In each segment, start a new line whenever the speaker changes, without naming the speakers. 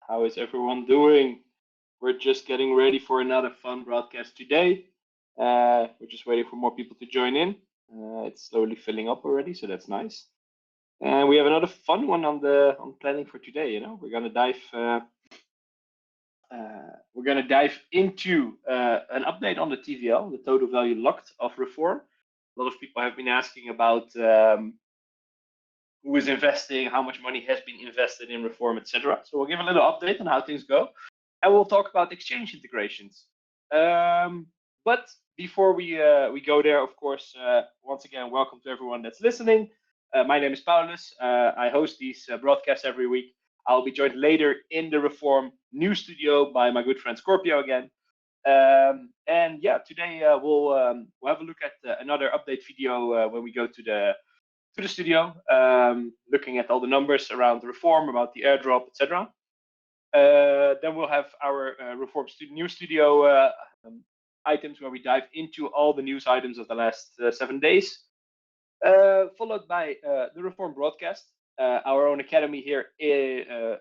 How is everyone doing? We're just getting ready for another fun broadcast today. We're just waiting for more people to join in. It's slowly filling up already, so that's nice. And we have another fun one on planning for today. We're gonna dive into an update on the TVL, the total value locked of reform. A lot of people have been asking about who is investing, how much money has been invested in reform, etc. So we'll give a little update on how things go, and we'll talk about exchange integrations. But before we go there, of course, once again, welcome to everyone that's listening. My name is Paulus. I host these broadcasts every week. I'll be joined later in the Reform News Studio by my good friend Scorpio again. And yeah, today we'll have a look at another update video when we go to the studio, looking at all the numbers around the reform, about the airdrop, etc. Then we'll have our reform news studio items where we dive into all the news items of the last 7 days, followed by the reform broadcast, our own academy here, the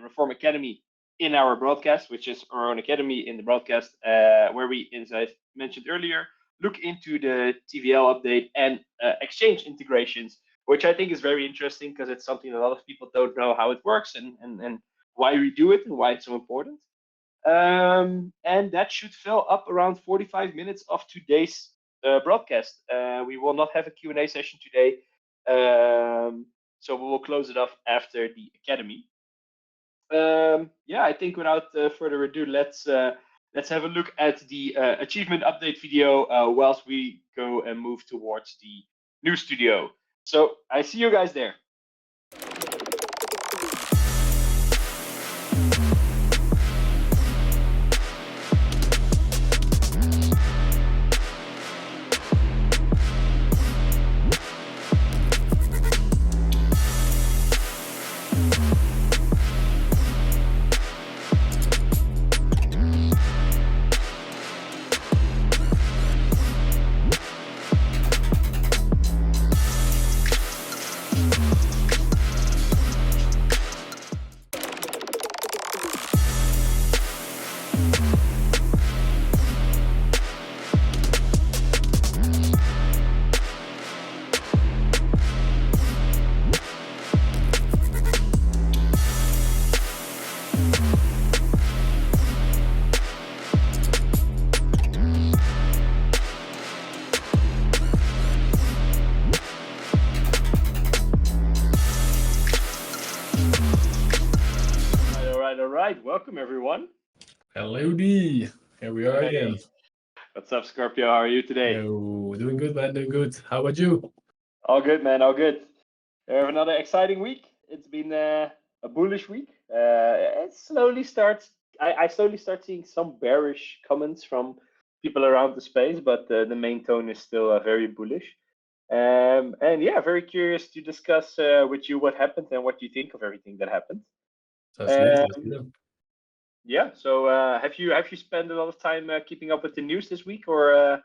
Reform Academy in our broadcast, which is our own academy in the broadcast, where we, as I mentioned earlier, look into the TVL update and exchange integrations, which I think is very interesting because it's something a lot of people don't know how it works and why we do it and why it's so important. And that should fill up around 45 minutes of today's broadcast. We will not have a Q&A session today, so we will close it off after the academy. I think without further ado, let's have a look at the achievement update video whilst we go and move towards the new studio. So I see you guys there. All right. Welcome, everyone.
Hello, D. Here we are again.
What's up, Scorpio? How are you today?
Doing good, man. Doing good. How about you?
All good, man. All good. We have another exciting week. It's been a bullish week. It slowly starts. I slowly start seeing some bearish comments from people around the space, but the main tone is still very bullish. And yeah, very curious to discuss with you what happened and what you think of everything that happened. Yeah. So have you spent a lot of time keeping up with the news this week, or?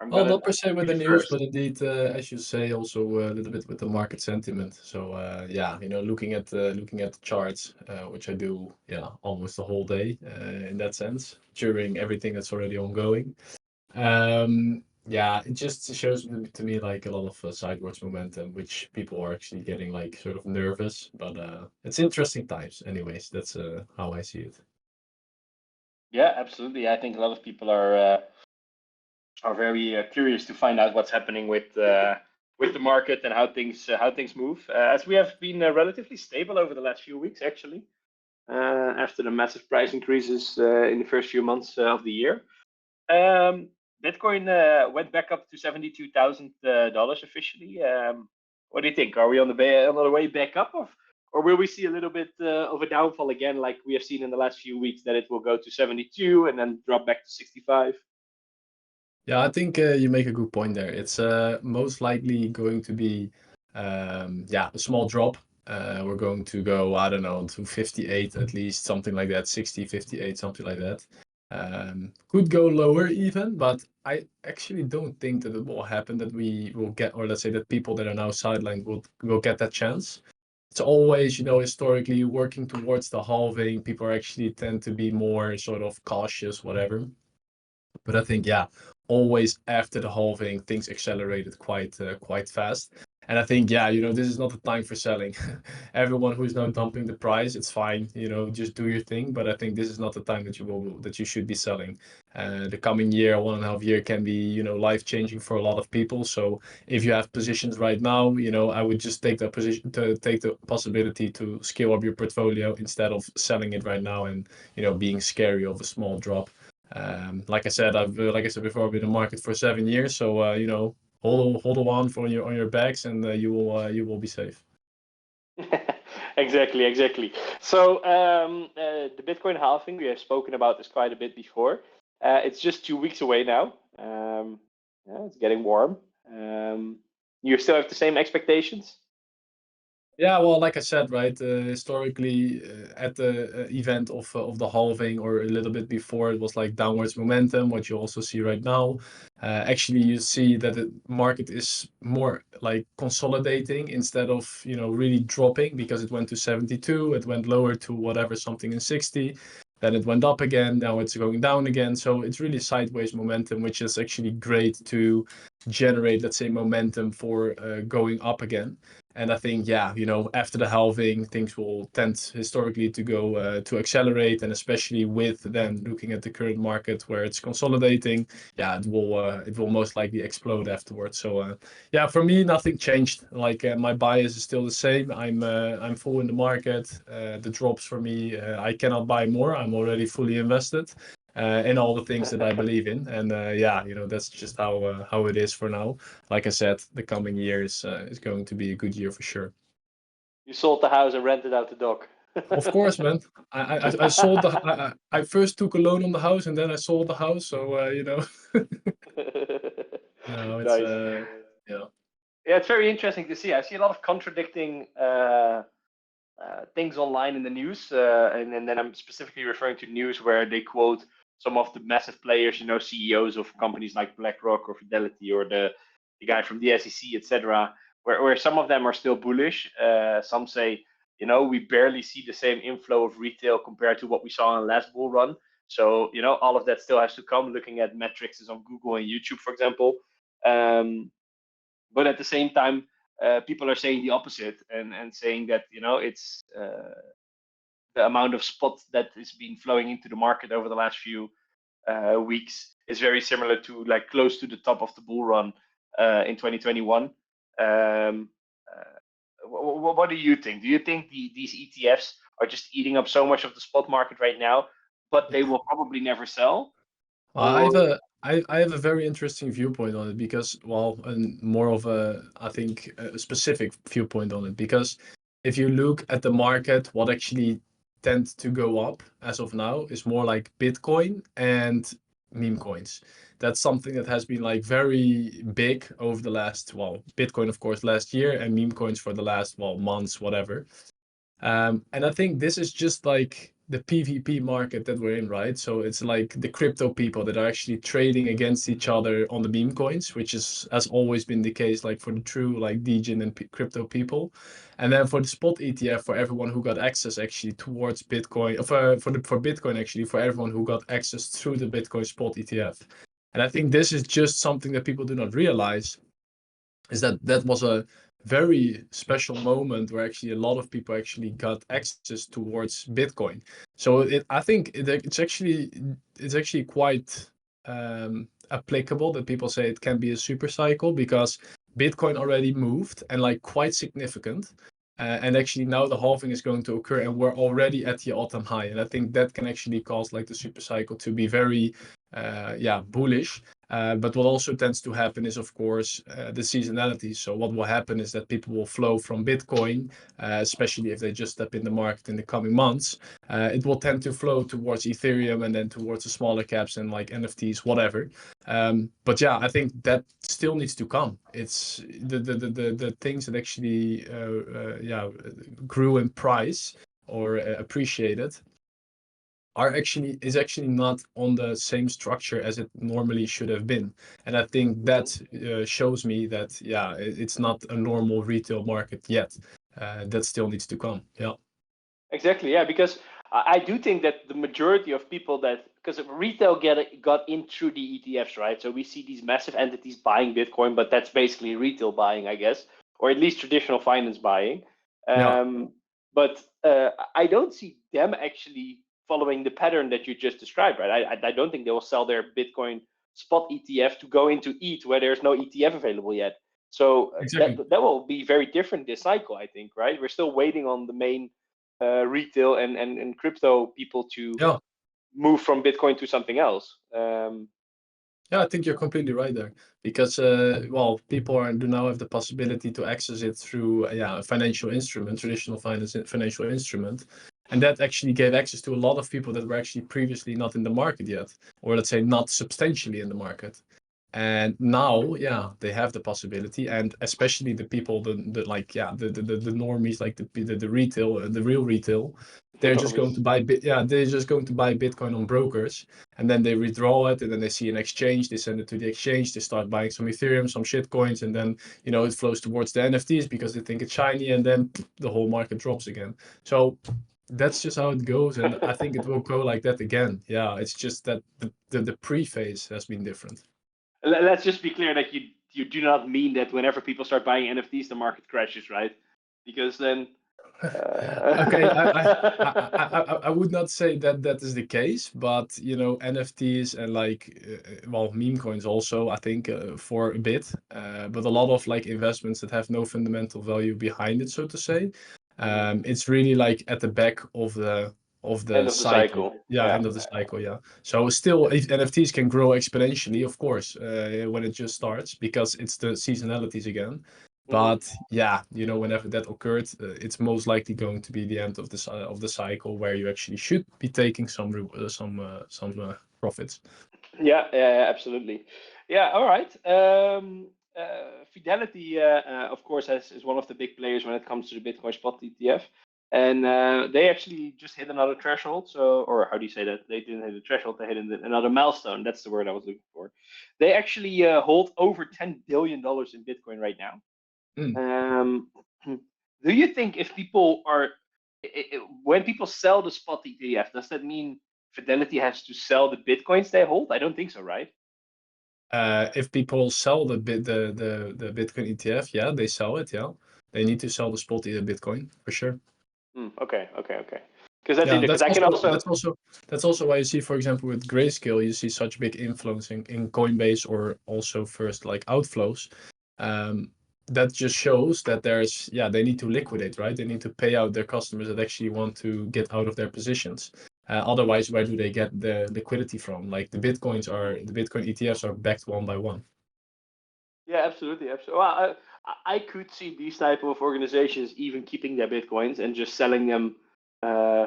Well, not per se with the news, but indeed, as you say, also a little bit with the market sentiment. So yeah, looking at the charts, which I do, almost the whole day in that sense, during everything that's already ongoing. Yeah, it just shows to me like a lot of sideways momentum, which people are actually getting like sort of nervous. But it's interesting times, anyways. That's how I see it.
Yeah, absolutely. I think a lot of people are very curious to find out what's happening with the market and how things move. As we have been relatively stable over the last few weeks, actually, after the massive price increases in the first few months of the year. Bitcoin went back up to $72,000 officially. What do you think? Are we on the way back up, or will we see a little bit of a downfall again, like we have seen in the last few weeks, that it will go to 72 and then drop back to 65?
Yeah, I think you make a good point there. It's most likely going to be, a small drop. We're going to go, I don't know, to 58 at least, something like that, 60, 58, something like that. Could go lower even, but I actually don't think that it will happen, that we will get, or let's say that people that are now sidelined will get that chance. it's always, you know, historically working towards the halving. People are actually tend to be more sort of cautious, whatever. But I think, yeah, always after the halving, things accelerated quite fast. And I think, yeah, you know, this is not the time for selling. Everyone who is now dumping the price, it's fine, you know, just do your thing. But I think this is not the time that you should be selling. The coming year, 1.5 year can be, you know, life changing for a lot of people. So if you have positions right now, you know, I would just take that position to take the possibility to scale up your portfolio instead of selling it right now and, you know, being scary of a small drop. Like I said, like I said before, I've been in the market for 7 years. So you know, hold on for on your bags, and you will be safe.
Exactly. So the Bitcoin halving, we have spoken about this quite a bit before. It's just 2 weeks away now. Yeah, it's getting warm. You still have the same expectations?
Yeah, well, like I said, right, historically, at the event of the halving or a little bit before, it was like downwards momentum, what you also see right now. Actually, you see that the market is more like consolidating instead of, you know, really dropping, because it went to 72, it went lower to whatever, something in 60, then it went up again, now it's going down again. So it's really sideways momentum, which is actually great to generate, let's say, momentum for going up again. And I think, yeah, you know, after the halving, things will tend historically to go to accelerate, and especially with then looking at the current market where it's consolidating, yeah, it will most likely explode afterwards. So yeah, for me, nothing changed. Like my bias is still the same. I'm full in the market. The drops for me, I cannot buy more. I'm already fully invested. In all the things that I believe in, and yeah, you know, that's just how it is for now. Like I said, the coming years is going to be a good year for sure.
You sold the house and rented out the dog.
Of course, man. I sold I first took a loan on the house, and then I sold the house. So you know, no, it's
Nice.
yeah.
Yeah, it's very interesting to see. I see a lot of contradicting things online in the news, and then I'm specifically referring to news where they quote some of the massive players, you know, CEOs of companies like BlackRock or Fidelity or the guy from the SEC, etc., where some of them are still bullish. Some say, you know, we barely see the same inflow of retail compared to what we saw in the last bull run. So, you know, all of that still has to come. Looking at metrics on Google and YouTube, for example. Um, but at the same time, people are saying the opposite, and saying that, you know, it's the amount of spot that is being flowing into the market over the last few weeks is very similar to, like, close to the top of the bull run in 2021. What do you think? Do you think these ETFs are just eating up so much of the spot market right now, but they will probably never sell?
I have
Or
I have a very interesting viewpoint on it, because, well, and more of a, I think, a specific viewpoint on it, because if you look at the market, what actually tends to go up as of now is more like Bitcoin and meme coins. That's something that has been like very big over the last, well, Bitcoin, of course, last year, and meme coins for the last, well, months, whatever. And I think this is just like the PvP market that we're in, right? So it's like the crypto people that are actually trading against each other on the meme coins, which has always been the case, like for the true like degen and crypto people. And then for the spot ETF, for everyone who got access actually towards Bitcoin, for Bitcoin actually, for everyone who got access through the Bitcoin spot ETF. And I think this is just something that people do not realize, is that was a very special moment where actually a lot of people actually got access towards Bitcoin. So I think it's actually quite applicable that people say it can be a super cycle, because Bitcoin already moved, and like quite significant. And actually now the halving is going to occur, and we're already at the all-time high. And I think that can actually cause like the super cycle to be very bullish. But what also tends to happen is, of course, the seasonality. So what will happen is that people will flow from Bitcoin, especially if they just step in the market in the coming months. It will tend to flow towards Ethereum, and then towards the smaller caps and like NFTs, whatever. But yeah, I think that still needs to come. It's the things that actually yeah, grew in price or appreciated is actually not on the same structure as it normally should have been. And I think that shows me that, yeah, it's not a normal retail market yet. that still needs to come. Yeah.
Exactly, yeah, because I do think that the majority of people that, because retail got in through the ETFs, right? So we see these massive entities buying Bitcoin, but that's basically retail buying, I guess, or at least traditional finance buying.
Yeah.
But I don't see them actually following the pattern that you just described, right? I don't think they will sell their Bitcoin spot ETF to go into ETH where there's no ETF available yet. So
Exactly.
that will be very different this cycle, I think, right? We're still waiting on the main retail and crypto people to
Yeah.
move from Bitcoin to something else.
Yeah, I think you're completely right there because, well, people do now have the possibility to access it through, yeah, a financial instrument, traditional financial instrument. And that actually gave access to a lot of people that were actually previously not in the market yet, or let's say not substantially in the market. And now, yeah, they have the possibility, and especially the people, the like, yeah, the normies, like the retail, the real retail, they're just going
Normies.
to buy they're just going to buy Bitcoin on brokers, and then they withdraw it, and then they see an exchange, they send it to the exchange, they start buying some Ethereum, some shit coins, and then it flows towards the NFTs because they think it's shiny, and then the whole market drops again. So that's just how it goes, and I think it will go like that again. Yeah, it's just that the pre-phase has been different.
Let's just be clear that you do not mean that whenever people start buying NFTs, the market crashes, right? Because then.
Okay, I would not say that that is the case, but NFTs and like well, meme coins also, I think, for a bit, but a lot of like investments that have no fundamental value behind it, so to say. It's really like at the back of the
End of the
cycle.
cycle.
Yeah,
Yeah.
end of the cycle. Yeah. So still, if NFTs can grow exponentially, of course, when it just starts because it's the seasonalities again. But yeah, whenever that occurred, it's most likely going to be the end of the cycle where you actually should be taking some profits.
Yeah, absolutely. Yeah, all right. Fidelity, of course, is one of the big players when it comes to the Bitcoin spot ETF, and they actually just hit another threshold. So, or how do you say that? They didn't hit a threshold; they hit another milestone. That's the word I was looking for. They actually hold over $10 billion in Bitcoin right now.
Mm.
Do you think if people are, when people sell the spot ETF, does that mean Fidelity has to sell the Bitcoins they hold? I don't think so, right?
If people sell the Bitcoin ETF, yeah, they sell it. Yeah, they need to sell the spot Bitcoin for sure.
Okay. Because that's
Yeah,
interesting. Because I can also.
that's also why you see, for example, with Grayscale, you see such big influence in Coinbase or also first like outflows. Um, that just shows that they need to liquidate, right? They need to pay out their customers that actually want to get out of their positions. Otherwise, where do they get the liquidity from? Like the Bitcoin ETFs are backed one by one.
Yeah, absolutely. Well, I could see these type of organizations even keeping their Bitcoins and just selling them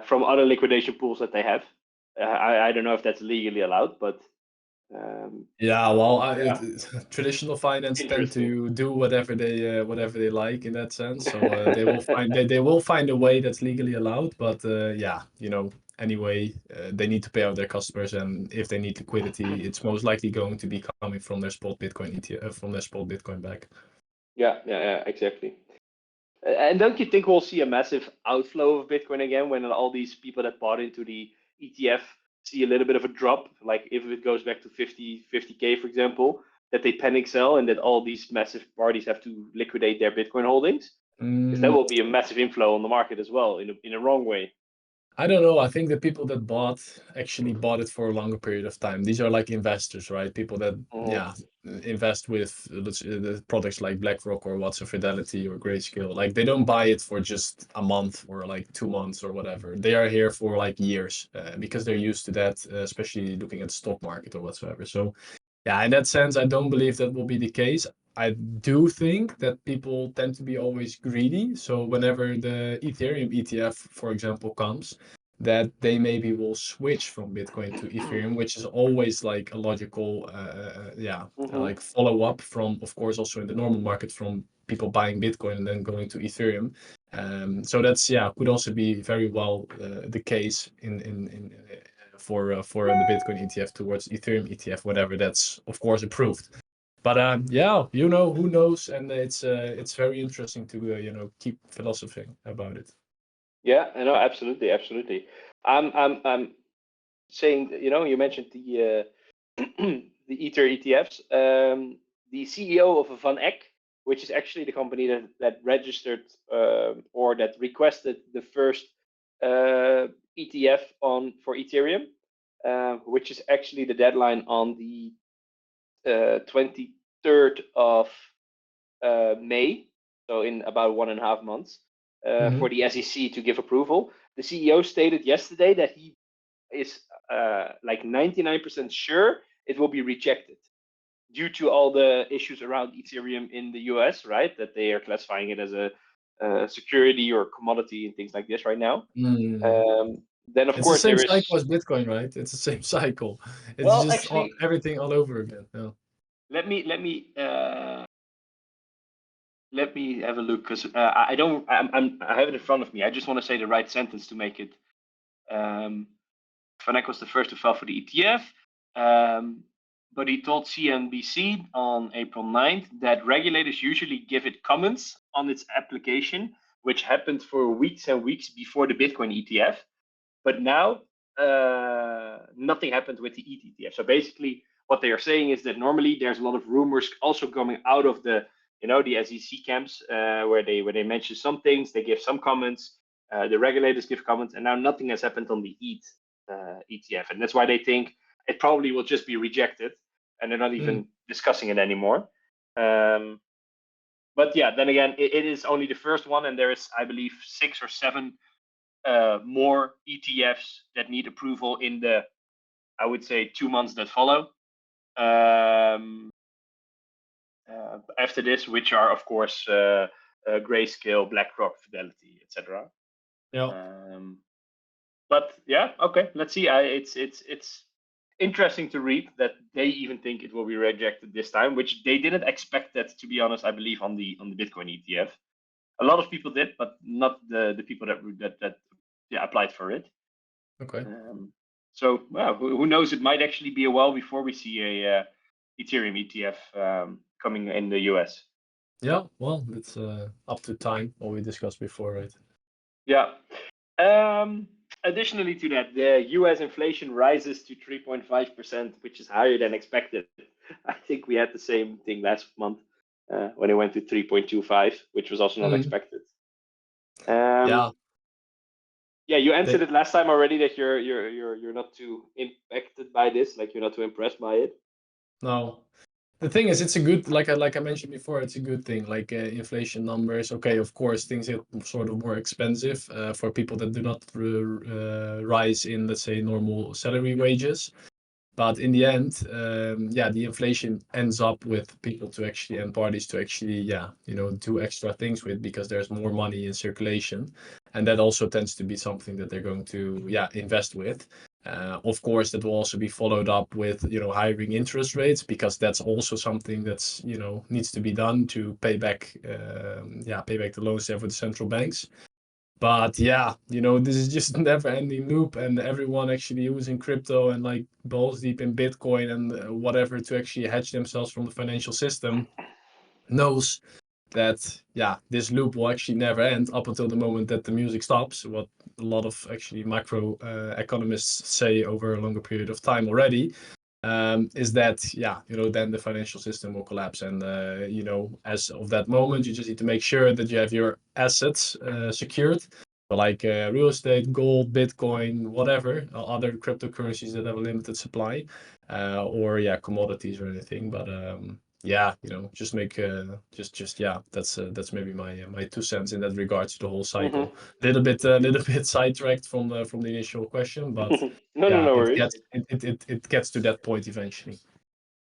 from other liquidation pools that they have. I don't know if that's legally allowed, but
Yeah, well,
yeah,
traditional finance tend
interesting.
to do whatever they like in that sense. So they will find a way that's legally allowed. But yeah, anyway, they need to pay out their customers, and if they need liquidity, it's most likely going to be coming from their spot Bitcoin ETF, from their spot Bitcoin back.
Yeah, exactly. And don't you think we'll see a massive outflow of Bitcoin again when all these people that bought into the ETF see a little bit of a drop? Like if it goes back to 50K, for example, that they panic sell and that all these massive parties have to liquidate their Bitcoin holdings? Because that
Mm,
will be a massive inflow on the market as well in a wrong way.
I don't know. I think the people that bought actually bought it for a longer period of time. These are like investors, right? People that,
Mhm.
yeah, invest with the products like BlackRock or Watson Fidelity or Grayscale. Like they don't buy it for just a month or like 2 months or whatever. They are here for like years because they're used to that, especially looking at the stock market or whatsoever. So yeah, in that sense, I don't believe that will be the case. I do think that people tend to be always greedy. So whenever the Ethereum ETF, for example, comes, that they maybe will switch from Bitcoin to Ethereum, which is always like a logical,
Mhm.
like follow up from, of course, also in the normal market from people buying Bitcoin and then going to Ethereum. So that's could also be very well the case in for the Bitcoin ETF towards Ethereum ETF, whenever that's of course approved. But yeah, who knows, and it's very interesting to keep philosophizing about it.
Yeah, I know, absolutely, absolutely. I'm saying, you mentioned the the Ether ETFs. The CEO of Van Eck, which is actually the company that registered or that requested the first ETF for Ethereum, which is actually the deadline on the 23rd of May, so in about 1.5 months, for the SEC to give approval. The CEO stated yesterday that he is like 99% sure it will be rejected due to all the issues around Ethereum in the US, right? That they are classifying it as a security or commodity and things like this right now. Then of
It's the
course
same
there
cycle
is.
as Bitcoin, right? It's the same cycle. It's
Well,
just
actually,
everything all over again. Yeah.
Let me have a look, because I don't. I have it in front of me. I just want to say the right sentence to make it. Vanek was the first to file for the ETF, but he told CNBC on April 9th that regulators usually give it comments on its application, which happened for weeks and weeks before the Bitcoin ETF. But now nothing happened with the ETH ETF. So basically, what they are saying is that normally there's a lot of rumors also coming out of the the SEC camps where they mention some things, they give some comments, the regulators give comments, and now nothing has happened on the ETH ETF, and that's why they think it probably will just be rejected, and they're not even discussing it anymore. But yeah, then again, it is only the first one, and there is, I believe, 6 or 7 more ETFs that need approval in the, I would say, 2 months that follow. After this, which are of course Grayscale, BlackRock, Fidelity, etc.
Yeah.
But yeah, okay, let's see. It's interesting to read that they even think it will be rejected this time, which they didn't expect that, to be honest. I believe on the Bitcoin ETF, a lot of people did, but not the people that applied for it.
Okay.
So well, who knows? It might actually be a while before we see a Ethereum ETF coming in the US.
Yeah, well, it's up to time, what we discussed before, right?
Yeah. Additionally to that, the US inflation rises to 3.5%, which is higher than expected. I think we had the same thing last month when it went to 3.25, which was also not expected.
Yeah.
Yeah, you answered it last time already that you're not too impacted by this, like you're not too impressed by it.
No. The thing is, it's a good, like I mentioned before, it's a good thing. Like inflation numbers, okay, of course, things get sort of more expensive for people that do not rise in, let's say, normal salary wages. But in the end, yeah, the inflation ends up with people to actually, and parties to actually, yeah, do extra things with, because there's more money in circulation. And that also tends to be something that they're going to, yeah, invest with. Of course, that will also be followed up with, hiring interest rates, because that's also something that's, needs to be done to pay back, pay back the loans there for the central banks. But yeah, this is just a never ending loop, and everyone actually using crypto and like balls deep in Bitcoin and whatever to actually hedge themselves from the financial system knows that, yeah, this loop will actually never end up until the moment that the music stops. What a lot of actually macro economists say over a longer period of time already. Is that, yeah, then the financial system will collapse. And, as of that moment, you just need to make sure that you have your assets secured, like real estate, gold, Bitcoin, whatever, other cryptocurrencies that have a limited supply, or, yeah, commodities or anything. But, yeah, just make yeah, that's maybe my 2 cents in that regard to the whole cycle. Little bit sidetracked from the initial question, but
No
it
worries.
gets to that point eventually.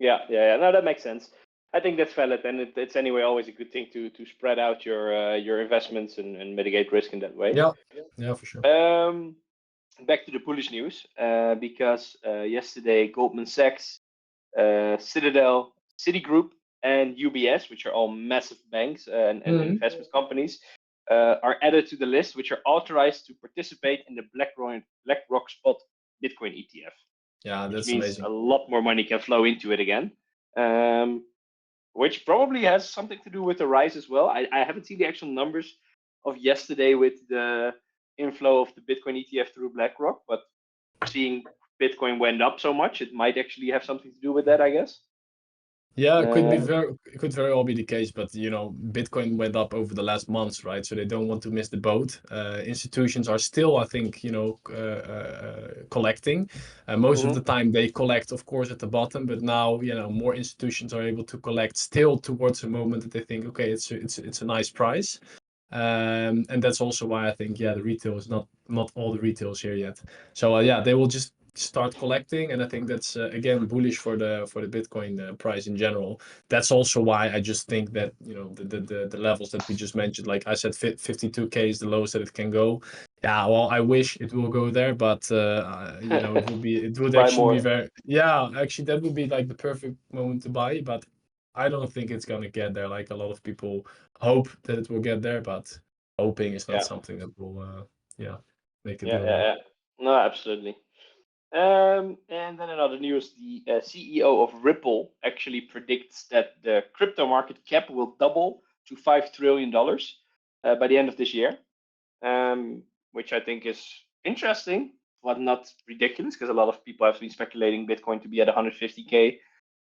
Yeah. No, that makes sense. I think that's valid, and it's anyway always a good thing to spread out your investments and mitigate risk in that way.
Yeah, for sure.
Back to the bullish news, because yesterday Goldman Sachs, Citadel, Citigroup, and UBS, which are all massive banks and investment companies, are added to the list, which are authorized to participate in the BlackRock Spot Bitcoin ETF.
Yeah,
Which
that's
means
amazing.
a lot more money can flow into it again. which probably has something to do with the rise as well. I haven't seen the actual numbers of yesterday with the inflow of the Bitcoin ETF through BlackRock, but seeing Bitcoin went up so much, it might actually have something to do with that, I guess.
Yeah, it could very well be the case, but Bitcoin went up over the last months, right? So they don't want to miss the boat. Institutions are still, I think, collecting. Most of the time they collect, of course, at the bottom, but now, more institutions are able to collect still towards a moment that they think, okay, it's a nice price. And that's also why I think, the retail is not all the retail's here yet. So they will just start collecting, and I think that's again bullish for the Bitcoin price in general. That's also why I just think that the levels that we just mentioned, like I said, 52K is the lowest that it can go. Yeah, well, I wish it will go there, but it would actually be very, actually that would be like the perfect moment to buy, but I don't think it's gonna get there. Like a lot of people hope that it will get there, but hoping is not something that will make it go there.
No, absolutely. And then another news: the CEO of Ripple actually predicts that the crypto market cap will double to $5 trillion by the end of this year, which I think is interesting, but not ridiculous, because a lot of people have been speculating Bitcoin to be at 150K.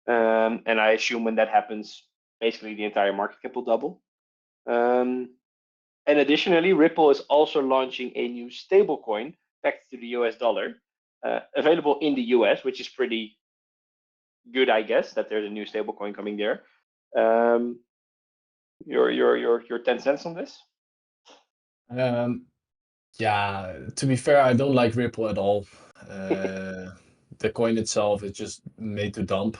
And I assume when that happens, basically the entire market cap will double. And additionally, Ripple is also launching a new stablecoin backed to the US dollar, available in the US, which is pretty good, I guess, that there's a new stablecoin coming there. Your 10 cents on this?
Yeah, to be fair, I don't like Ripple at all. The coin itself is just made to dump.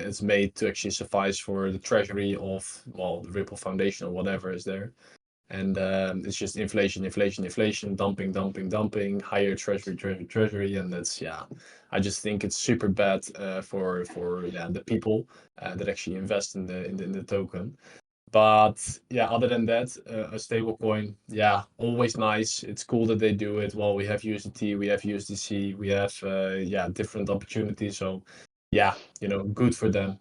It's made to actually suffice for the treasury of, well, the Ripple Foundation or whatever is there. And it's just inflation, dumping, higher treasury. And that's, I just think it's super bad for the people that actually invest in the token. But other than that, a stable coin, always nice. It's cool that they do it. Well, we have USDT, we have USDC, we have different opportunities. So good for them.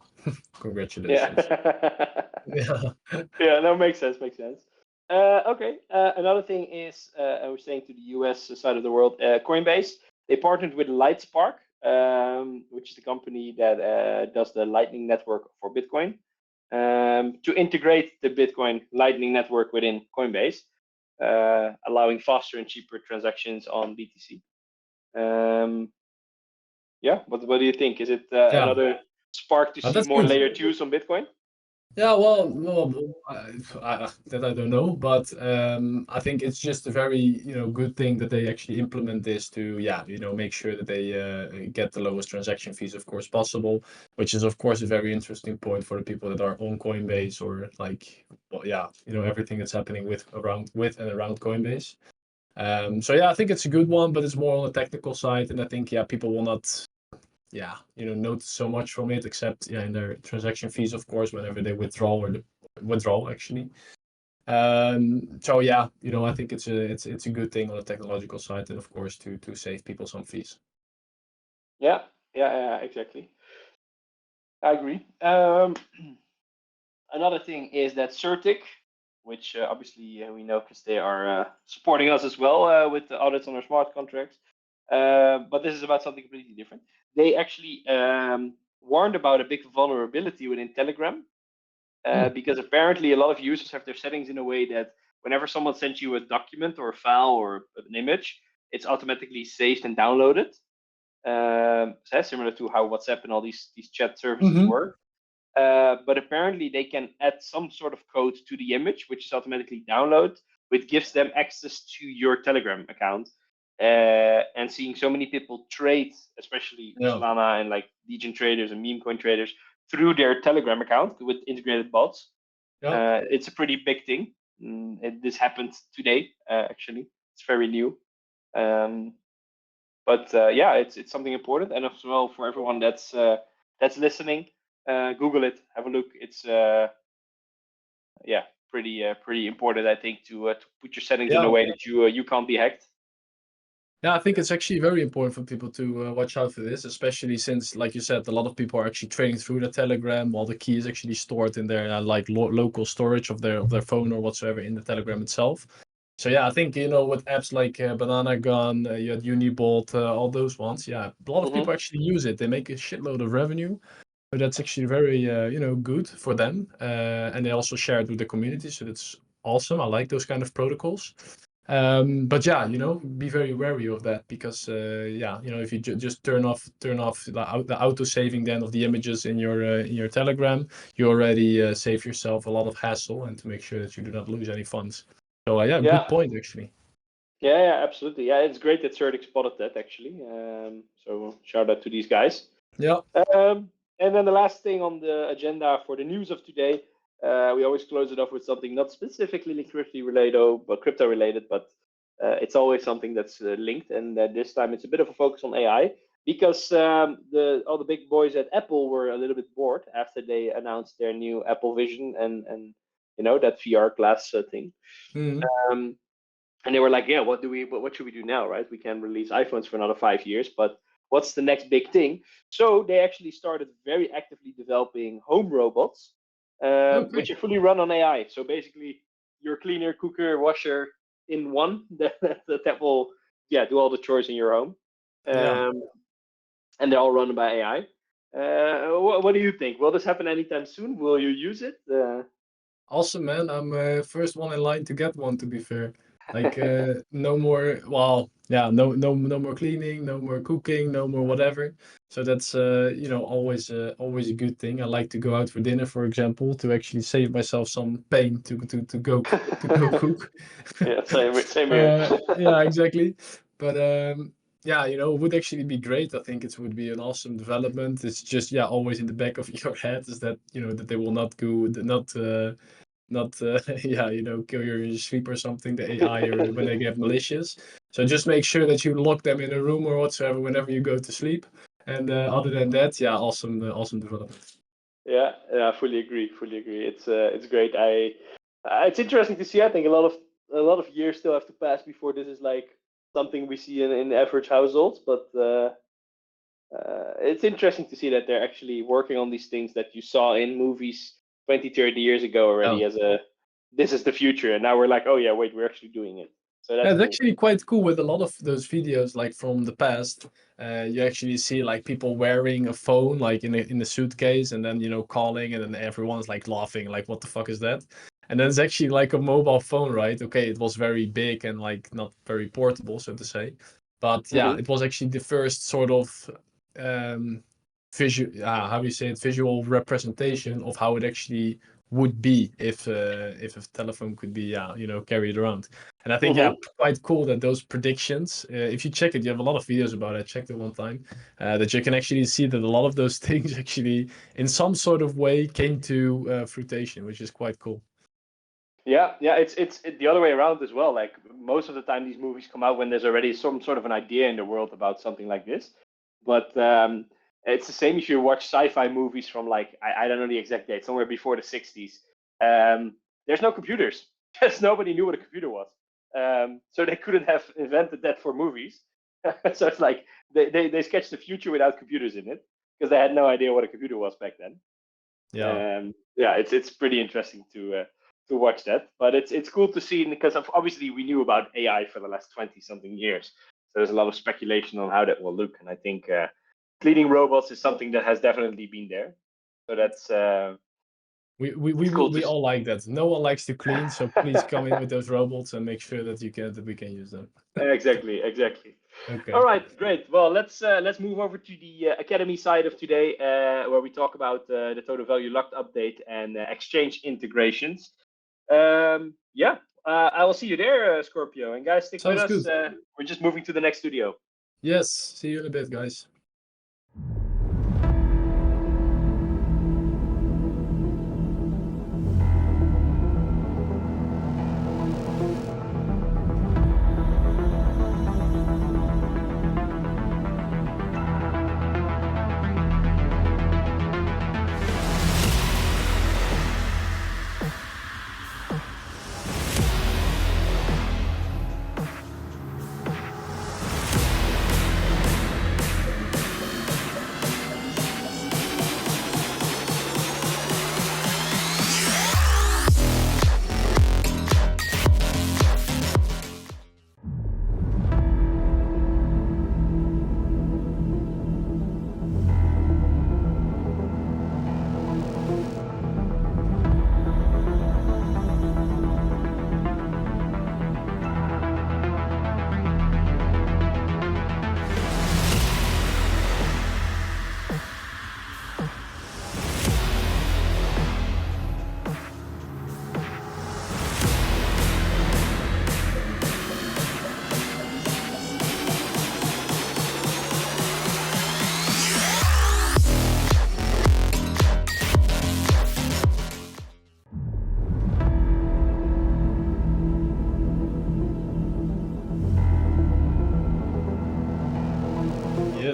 Congratulations.
Yeah, no, makes sense. Okay. Another thing is, I was saying to the US side of the world, Coinbase, they partnered with LightSpark, which is the company that does the Lightning Network for Bitcoin, to integrate the Bitcoin Lightning Network within Coinbase, allowing faster and cheaper transactions on BTC. What do you think? Is it another spark to see more
good.
layer 2s on Bitcoin?
Yeah, well, that I don't know, but I think it's just a very good thing that they actually implement this to make sure that they get the lowest transaction fees, of course, possible, which is of course a very interesting point for the people that are on Coinbase or like everything that's happening with and around Coinbase. So I think it's a good one, but it's more on the technical side, and I think people will not notice so much from it, except in their transaction fees, of course, whenever they withdraw actually. So I think it's a good thing on the technological side, and of course to save people some fees.
Yeah, exactly. I agree. Another thing is that Certic, which obviously we know because they are supporting us as well with the audits on our smart contracts. But this is about something completely different. They actually warned about a big vulnerability within Telegram, because apparently a lot of users have their settings in a way that whenever someone sends you a document or a file or an image, it's automatically saved and downloaded. So similar to how WhatsApp and all these chat services work. But apparently they can add some sort of code to the image, which is automatically downloaded, which gives them access to your Telegram account. And seeing so many people trade, especially Solana and like Legion traders and meme coin traders, through their Telegram account with integrated bots, it's a pretty big thing. This happened today, actually. It's very new. But it's something important, and as well for everyone that's listening, Google it, have a look. It's pretty important, I think, to put your settings in a way that you can't be hacked.
Yeah, I think it's actually very important for people to watch out for this, especially since, like you said, a lot of people are actually trading through the Telegram while the key is actually stored in their like local storage of their phone or whatsoever in the Telegram itself. So yeah, I think with apps like Banana Gun, you had Unibolt, all those ones. Yeah, a lot of people actually use it. They make a shitload of revenue. So that's actually very good for them, and they also share it with the community. So that's awesome. I like those kind of protocols. But yeah, be very wary of that because if you just turn off the auto saving then of the images in your Telegram, you already save yourself a lot of hassle and to make sure that you do not lose any funds. So yeah,
Yeah.
good point actually.
Yeah, absolutely. Yeah, it's great that Certic spotted that actually. So shout out to these guys.
Yeah.
And then the last thing on the agenda for the news of today, we always close it off with something not specifically crypto related, but it's always something that's linked. And this time it's a bit of a focus on AI because all the big boys at Apple were a little bit bored after they announced their new Apple Vision and that VR glass thing. Um, and they were like, yeah, what should we do now, right? We can release iPhones for another 5 years, but what's the next big thing? So they actually started very actively developing home robots, which are fully run on AI. So basically, your cleaner, cooker, washer in one that will do all the chores in your home.
Yeah.
And they're all run by AI. What do you think? Will this happen anytime soon? Will you use it?
Awesome, man. I'm first one in line to get one, to be fair. Like no more, well, yeah, no more cleaning, no more cooking, no more whatever. So that's always a good thing. I like to go out for dinner, for example, to actually save myself some pain to go cook.
Yeah, same here.
Yeah, exactly. But yeah, it would actually be great. I think it would be an awesome development. It's just always in the back of your head is that that they will not go not kill your sleep or something, the AI, or when they get malicious. So just make sure that you lock them in a room or whatsoever whenever you go to sleep. And other than that, awesome development.
Yeah, fully agree. It's great. It's interesting to see. I think a lot of years still have to pass before this is like something we see in average households. But it's interesting to see that they're actually working on these things that you saw in movies 20, 30 years ago already this is the future. And now we're like, oh yeah, wait, we're actually doing it. So
Yeah,
that's
it's
cool.
actually quite cool with a lot of those videos, like from the past. You actually see like people wearing a phone, like in a suitcase, and then calling, and then everyone's like laughing, like what the fuck is that? And then it's actually like a mobile phone, right? Okay, it was very big and like not very portable, so to say, but yeah, it was actually the first sort of visual, how do you say it, visual representation of how it actually would be if a telephone could be carried around. And I think quite cool that those predictions, if you check it, you have a lot of videos about it. I checked it one time, that you can actually see that a lot of those things actually in some sort of way came to fruition, which is quite cool.
Yeah, it's the other way around as well. Like most of the time, these movies come out when there's already some sort of an idea in the world about something like this. But it's the same if you watch sci-fi movies from like I don't know the exact date, somewhere before the 60s. There's no computers, because nobody knew what a computer was. So they couldn't have invented that for movies. So it's like they sketched the future without computers in it because they had no idea what a computer was back then.
Yeah,
It's pretty interesting to watch that, but it's cool to see because obviously we knew about AI for the last 20 something years, so there's a lot of speculation on how that will look, and I think cleaning robots is something that has definitely been there. So that's
we all like that. No one likes to clean, so please come in with those robots and make sure that we can use them.
exactly.
Okay.
All right, great. Well, let's move over to the Academy side of today, where we talk about the total value locked update and exchange integrations. I will see you there, Scorpio. And guys, stick with
Sounds
us.
good.
We're just moving to the next studio.
Yes, see you in a bit, guys.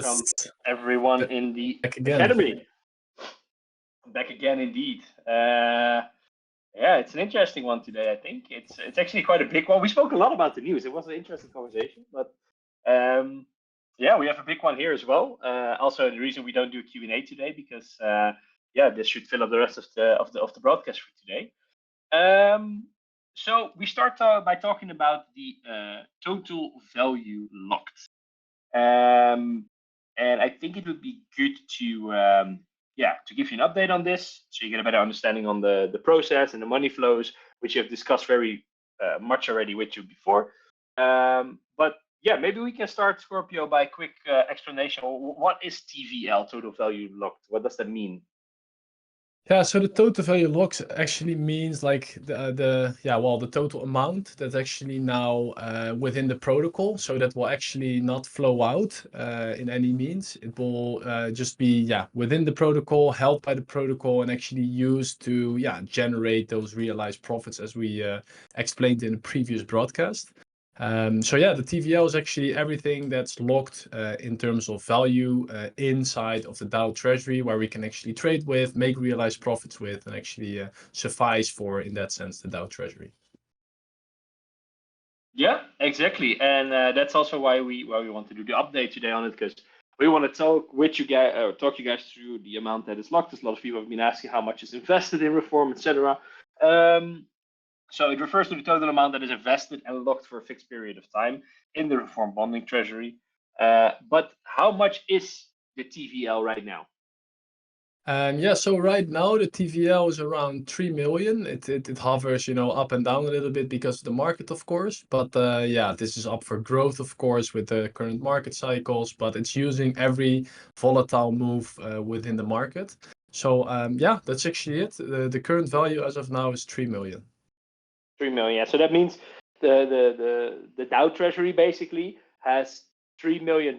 welcome everyone in the
Back again.
academy. Back again, indeed. Yeah, it's an interesting one today. I think it's actually quite a big one. We spoke a lot about the news. It was an interesting conversation, but yeah, we have a big one here as well. Also, the reason we don't do a Q&A today because yeah, this should fill up the rest of the broadcast for today. So we start by talking about the total value locked. And I think it would be good to yeah, to give you an update on this, so you get a better understanding on the process and the money flows, which you have discussed very much already with you before. But yeah, maybe we can start, Scorpio, by a quick explanation. What is TVL, total value locked? What does that mean?
Yeah, so the total value locked actually means like the total amount that's actually now within the protocol. So that will actually not flow out in any means. It will just be within the protocol, held by the protocol, and actually used to generate those realized profits as we explained in the previous broadcast. So yeah, the TVL is actually everything that's locked in terms of value inside of the DAO treasury, where we can actually trade with, make realized profits with, and actually suffice for, in that sense, the DAO treasury.
Yeah, exactly, and that's also why we want to do the update today on it, because we want to talk with you guys, talk you guys through the amount that is locked. There's a lot of people have been asking how much is invested in Reform, etc. So it refers to the total amount that is invested and locked for a fixed period of time in the Reform bonding treasury. But how much is the TVL right now?
Yeah, so right now the TVL is around 3 million. It hovers, up and down a little bit because of the market, of course. But yeah, this is up for growth, of course, with the current market cycles. But it's using every volatile move within the market. So yeah, that's actually it. The current value as of now is 3 million.
3 million. Yeah. So that means the DAO treasury basically has $3 million,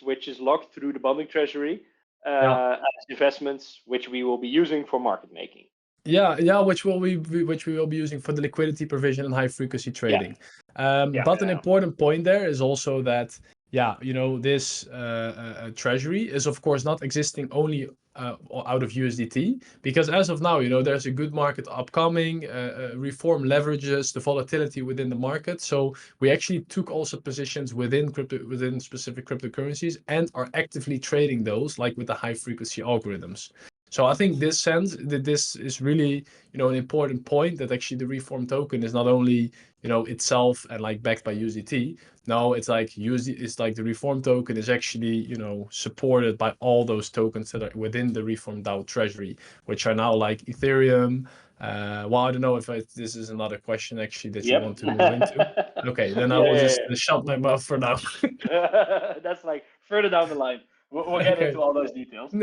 which is locked through the bonding treasury as investments, which we will be using for market making.
Yeah, which we will be using for the liquidity provision and high frequency trading. But an important point there is also that this treasury is of course not existing only out of USDT, because as of now, there's a good market upcoming. Reform leverages the volatility within the market, so we actually took also positions within specific cryptocurrencies and are actively trading those, like with the high frequency algorithms. So I think this is really, an important point, that actually the Reform token is not only, itself and like backed by USDT. No, it's like the Reform token is actually, supported by all those tokens that are within the Reform DAO treasury, which are now like Ethereum. Well, I don't know if this is another question actually that you want to move into. Okay, then I will just shut my mouth for now.
That's like further down the line. We'll get into all those details.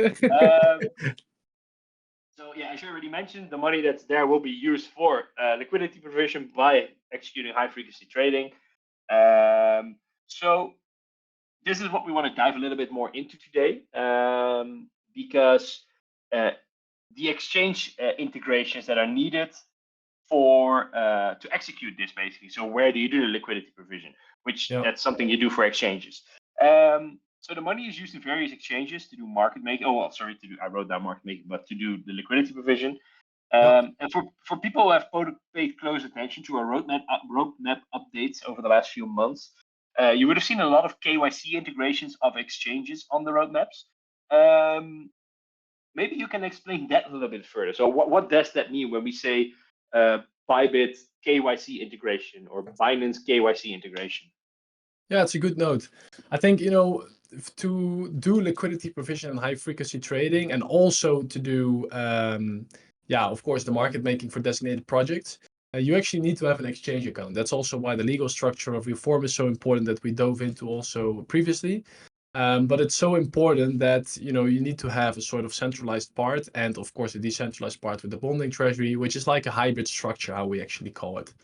So yeah, as you already mentioned, the money that's there will be used for liquidity provision by executing high frequency trading. So this is what we want to dive a little bit more into today, because the exchange integrations that are needed for to execute this, basically. So where do you do the liquidity provision? Which that's something you do for exchanges. So the money is used in various exchanges to do market making. Oh, well, sorry, I wrote down market making, but to do the liquidity provision. And for people who have paid close attention to our roadmap updates over the last few months, you would have seen a lot of KYC integrations of exchanges on the roadmaps. Maybe you can explain that a little bit further. So what does that mean when we say Bybit KYC integration or Binance KYC integration?
Yeah, it's a good note. I think, to do liquidity provision and high frequency trading, and also to do, of course, the market making for designated projects, you actually need to have an exchange account. That's also why the legal structure of Reform is so important, that we dove into also previously. But it's so important that, you need to have a sort of centralized part, and of course a decentralized part with the bonding treasury, which is like a hybrid structure, how we actually call it.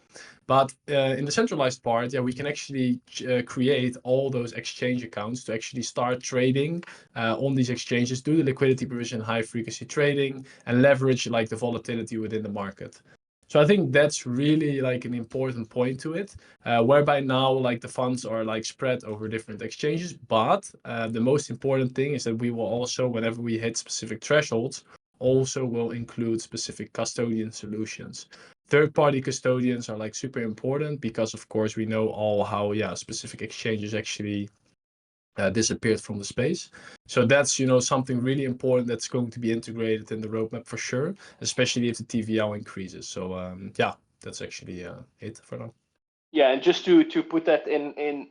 But in the centralized part, we can actually create all those exchange accounts to actually start trading on these exchanges, do the liquidity provision, high frequency trading, and leverage like the volatility within the market. So I think that's really like an important point to it, whereby now like the funds are like spread over different exchanges. But the most important thing is that we will also, whenever we hit specific thresholds, also will include specific custodian solutions. Third-party custodians are like super important because of course we know all how specific exchanges actually disappeared from the space. So that's something really important that's going to be integrated in the roadmap for sure, especially if the TVL increases. So yeah, that's actually it for now.
Yeah, and just to put that in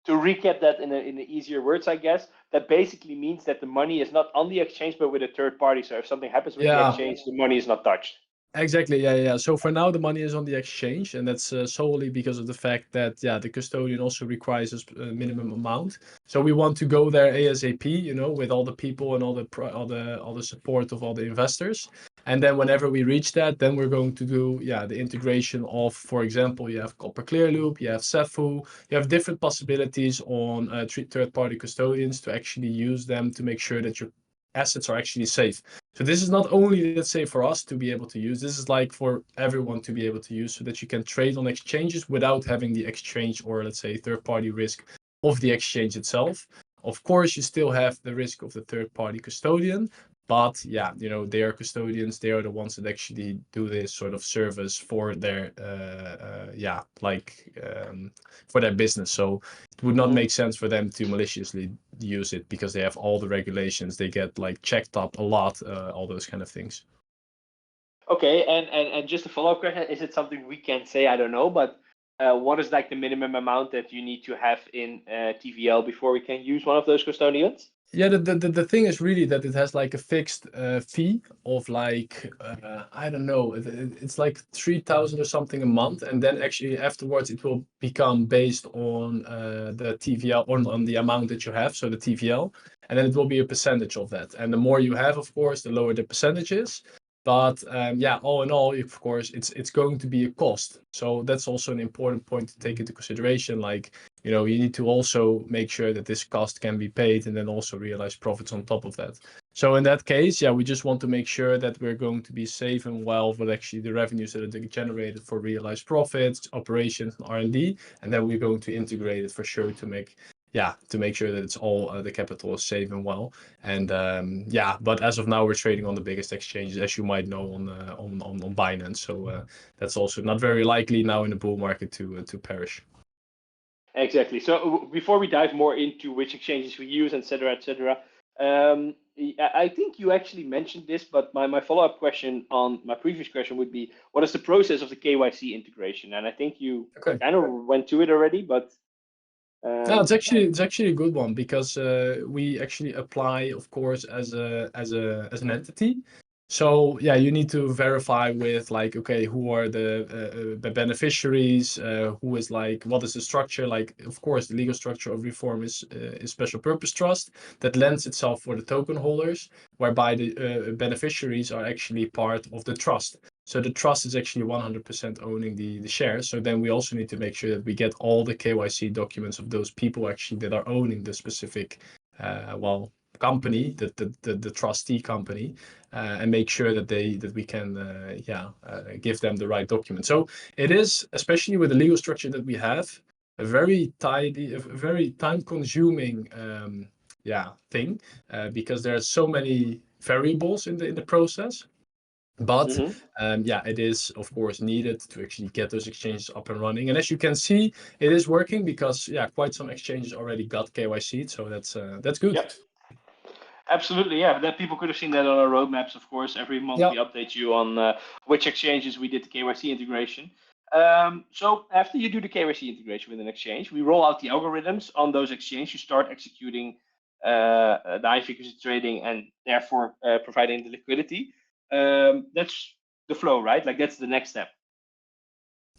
to recap that in the easier words, I guess that basically means that the money is not on the exchange but with a third party. So if something happens with the exchange, the money is not touched.
Exactly. Yeah. So for now, the money is on the exchange, and that's solely because of the fact that the custodian also requires a minimum amount. So we want to go there ASAP, with all the people and all the support of all the investors. And then whenever we reach that, then we're going to do the integration of, for example, you have Copper Clear Loop, you have Cefu, you have different possibilities on third-party custodians to actually use them to make sure that your assets are actually safe. So this is not only, let's say, for us to be able to use, this is like for everyone to be able to use so that you can trade on exchanges without having the exchange or, let's say, third-party risk of the exchange itself. Of course, you still have the risk of the third-party custodian, but they are custodians. They are the ones that actually do this sort of service for their, for their business. So it would not make sense for them to maliciously use it because they have all the regulations. They get like checked up a lot, all those kind of things.
Okay, and just a follow-up question: is it something we can say? I don't know, but what is like the minimum amount that you need to have in TVL before we can use one of those custodians?
Yeah, the thing is really that it has like a fixed fee of like I don't know, it's like 3,000 or something a month, and then actually afterwards it will become based on the TVL on the amount that you have, so the TVL, and then it will be a percentage of that. And the more you have, of course, the lower the percentage is. But all in all, of course, it's going to be a cost. So that's also an important point to take into consideration. Like, you need to also make sure that this cost can be paid and then also realize profits on top of that. So in that case, we just want to make sure that we're going to be safe and well with actually the revenues that are generated for realized profits, operations, and R&D, and then we're going to integrate it for sure to make sure that it's all the capital is safe and well. And but as of now, we're trading on the biggest exchanges, as you might know, on Binance. So that's also not very likely now in the bull market to perish.
Exactly. So before we dive more into which exchanges we use, etc., etc., I think you actually mentioned this, but my follow-up question on my previous question would be, what is the process of the KYC integration? And I think you kind of went to it already, but
no, it's actually a good one because we actually apply, of course, as an entity. So you need to verify with like, okay, who are the beneficiaries, who is like, what is the structure? Like, of course, the legal structure of Reform is special purpose trust that lends itself for the token holders, whereby the beneficiaries are actually part of the trust. So the trust is actually 100% owning the shares. So then we also need to make sure that we get all the KYC documents of those people actually that are owning the specific, company, the trustee company, and make sure that we can, give them the right documents. So it is, especially with the legal structure that we have, a very time-consuming, thing, because there are so many variables in the process. But it is of course needed to actually get those exchanges up and running. And as you can see, it is working because quite some exchanges already got KYC. So that's good.
Yep. Absolutely, yeah. That people could have seen that on our roadmaps, of course. Every month we update you on which exchanges we did the KYC integration. So after you do the KYC integration with an exchange, we roll out the algorithms on those exchanges. You start executing the high frequency trading and therefore providing the liquidity. That's the flow, right? Like that's the next step.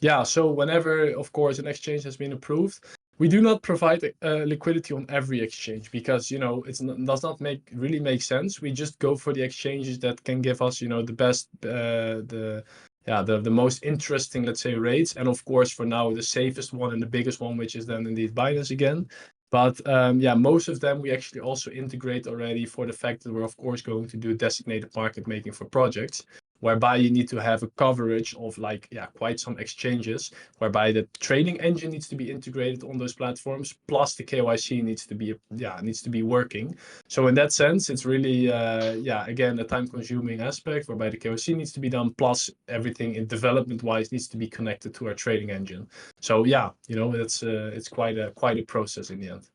Yeah, so whenever, of course, an exchange has been approved, we do not provide liquidity on every exchange because, it does not really make sense. We just go for the exchanges that can give us, the best, the most interesting, let's say, rates. And of course, for now, the safest one and the biggest one, which is then indeed Binance again. But most of them we actually also integrate already for the fact that we're, of course, going to do designated market making for projects. whereby you need to have a coverage of like, yeah, quite some exchanges, whereby the trading engine needs to be integrated on those platforms, plus the KYC needs to be, yeah, needs to be working. So in that sense, it's really, yeah, again, a time-consuming aspect whereby the KYC needs to be done, plus everything in development-wise needs to be connected to our trading engine. So yeah, you know, it's quite a process in the end.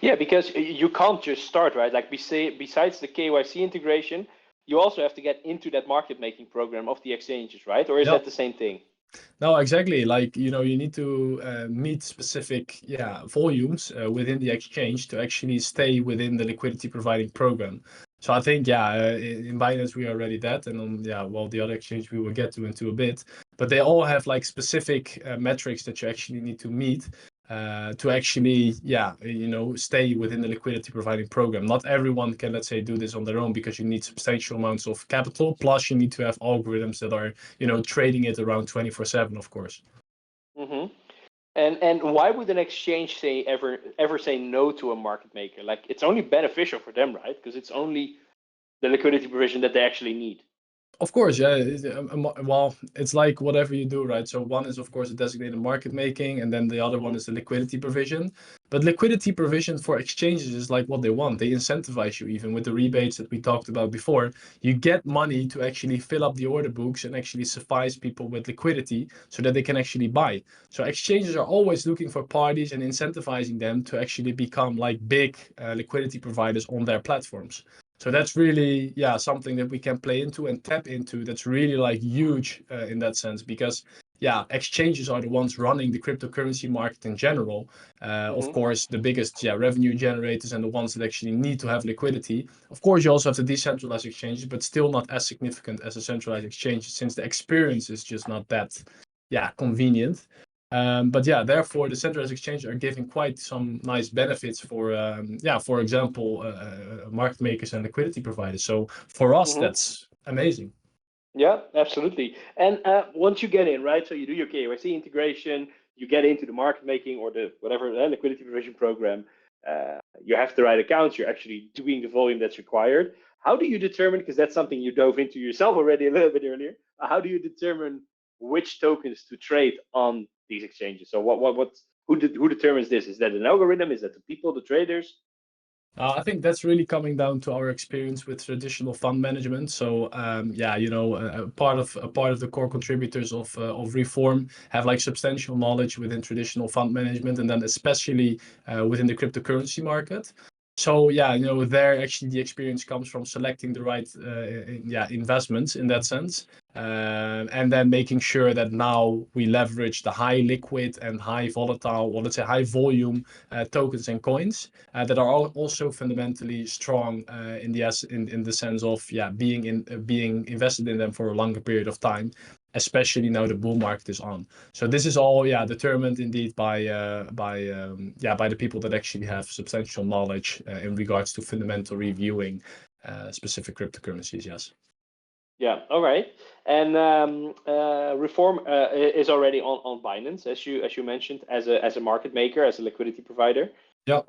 Yeah, because you can't just start, right? Like besides the KYC integration, you also have to get into that market making program of the exchanges, right? Or is that the same thing?
No, exactly. Like, you know, you need to meet specific, yeah, volumes within the exchange to actually stay within the liquidity providing program. So I think, yeah, in Binance we are already that, and on, yeah, well, the other exchange we will get into a bit, but they all have like specific metrics that you actually need to meet to actually, yeah, you know, stay within the liquidity providing program. Not everyone can, let's say, do this on their own, because you need substantial amounts of capital. Plus, you need to have algorithms that are, you know, trading it around 24/7, of course.
Mm-hmm. And why would an exchange ever say no to a market maker? Like, it's only beneficial for them, right? Because it's only the liquidity provision that they actually need.
Of course, yeah. Well, it's like whatever you do, right? So one is, of course, a designated market making, and then the other one is the liquidity provision. But liquidity provision for exchanges is like what they want. They incentivize you, even with the rebates that we talked about before. You get money to actually fill up the order books and actually suffice people with liquidity so that they can actually buy. So exchanges are always looking for parties and incentivizing them to actually become like big liquidity providers on their platforms. So that's really, yeah, something that we can play into and tap into. That's really like huge in that sense, because yeah, exchanges are the ones running the cryptocurrency market in general. Of course, the biggest, yeah, revenue generators and the ones that actually need to have liquidity. Of course, you also have the decentralized exchanges, but still not as significant as a centralized exchange, since the experience is just not that, yeah, convenient. But yeah, therefore the centralized exchanges are giving quite some nice benefits for, yeah, for example, market makers and liquidity providers. So for us, that's amazing.
Yeah, absolutely. And once you get in, right? So you do your KYC integration, you get into the market making or the whatever liquidity provision program. You have the right accounts. You're actually doing the volume that's required. How do you determine? Because that's something you dove into yourself already a little bit earlier. How do you determine which tokens to trade on these exchanges? So who determines this? Is that an algorithm? Is that the people, the traders?
I think that's really coming down to our experience with traditional fund management. So yeah, you know, a part of the core contributors of Reform have like substantial knowledge within traditional fund management, and then especially within the cryptocurrency market. So yeah, you know, there actually the experience comes from selecting the right yeah, investments in that sense, and then making sure that now we leverage the high liquid and high volatile, or let's say high volume tokens and coins that are also fundamentally strong in the sense of, yeah, being invested in them for a longer period of time, especially now the bull market is on. So this is all, yeah, determined indeed by yeah, by the people that actually have substantial knowledge in regards to fundamental reviewing specific cryptocurrencies. Yes.
Yeah. All right. And Reform is already on Binance, as you mentioned, as a market maker, as a liquidity provider.
Yeah.